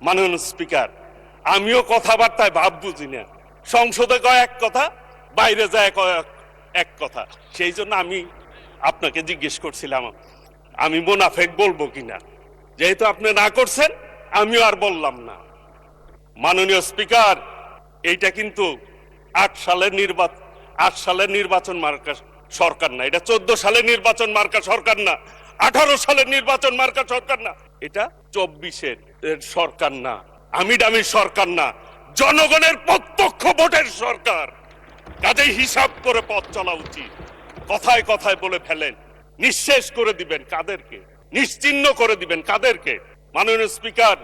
মাননীয় স্পিকার, আমিও কথাবার্তায় ভাব বুঝি না। সংসদে কয় এক কথা, বাইরে যায় কয় এক কথা। সেই জন্য আমি আপনাকে জিজ্ঞেস করছিলাম আমি মুনাফেক বলবো কিনা। যেহেতু আপনি না করছেন, আমিও আর বললাম না। মাননীয় স্পিকার, এইটা কিন্তু 8 সালের নির্বাচন মার্কা সরকার না, এটা 14 সালের নির্বাচন মার্কা সরকার না, 18 সালের নির্বাচন মার্কা সরকার না, এটা 24-এর সরকার না, আমি ডামির সরকার না, জনগণের প্রত্যক্ষ ভোটের সরকার। কাজেই হিসাব করে পথ চলা উচিত। কথায় কথায় বলে ফেলেন, নিঃশেষ করে দিবেন কাদেরকে, নিশ্চিহ্ন করে দিবেন কাদেরকে। মাননীয় স্পিকার,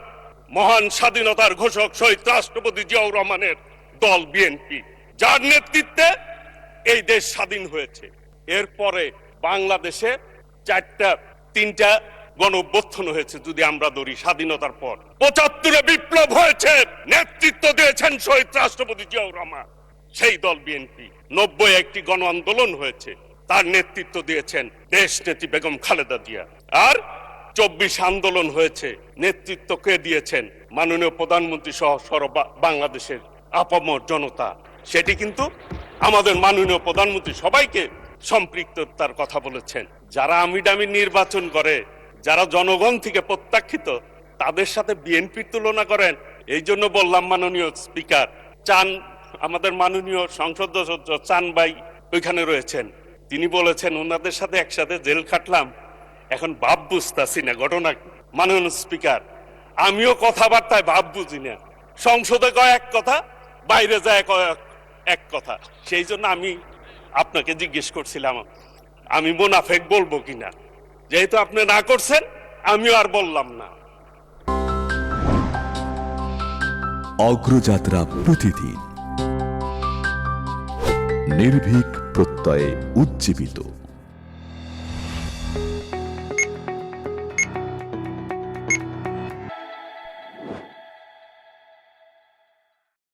মহান স্বাধীনতার ঘোষক শহীদ রাষ্ট্রপতি জিয়াউর রহমানের দল বিএনপি, যার নেতৃত্বে এই দেশ স্বাধীন হয়েছে। এরপরে বাংলাদেশে 3টা গণঅভ্যুত্থান হয়েছে যদি আমরা ধরি স্বাধীনতার পর। 75-এ বিপ্লব হয়েছে, নেতৃত্ব দিয়েছেন শহীদ রাষ্ট্রপতি জিয়াউর রহমান, সেই দল বিএনপি। 90-এ একটি গণ আন্দোলন হয়েছে, তার নেতৃত্ব দিয়েছেন দেশনেত্রী বেগম খালেদা জিয়া। আর 24 আন্দোলন হয়েছে, নেতৃত্ব কে দিয়েছেন? মাননীয় প্রধানমন্ত্রী সহ বাংলাদেশের আপামর জনতা। সেটি কিন্তু আমাদের মাননীয় প্রধানমন্ত্রী সবাইকে সম্পৃক্ততার কথা বলেছেন। যারা আমিডামি নির্বাচন করে, যারা জনগণ থেকে প্রত্যাখ্যিত, তাদের সাথে বিএনপির তুলনা করেন। এই জন্য বললাম মাননীয় স্পিকার, আমাদের মাননীয় সংসদ সদস্য চান ভাই ওইখানে রয়েছেন, তিনি বলেছেন ওনাদের সাথে একসাথে জেল খাটলাম, এখন ভাব বুঝতেছি না ঘটনা। মাননীয় স্পিকার, আমিও কথাবার্তায় ভাব বুঝি না। সংসদে কয় এক কথা, বাইরে যায় কয় এক কথা। সেই জন্য আমি আপনাকে জিজ্ঞেস করছিলাম আমি মুনাফেক বলবো কিনা। যেহেতু আপনি না করছেন, আমিও আর বললাম না। অগ্রযাত্রা প্রতিদিন, নির্ভীক প্রত্যয়ে উজ্জীবিত।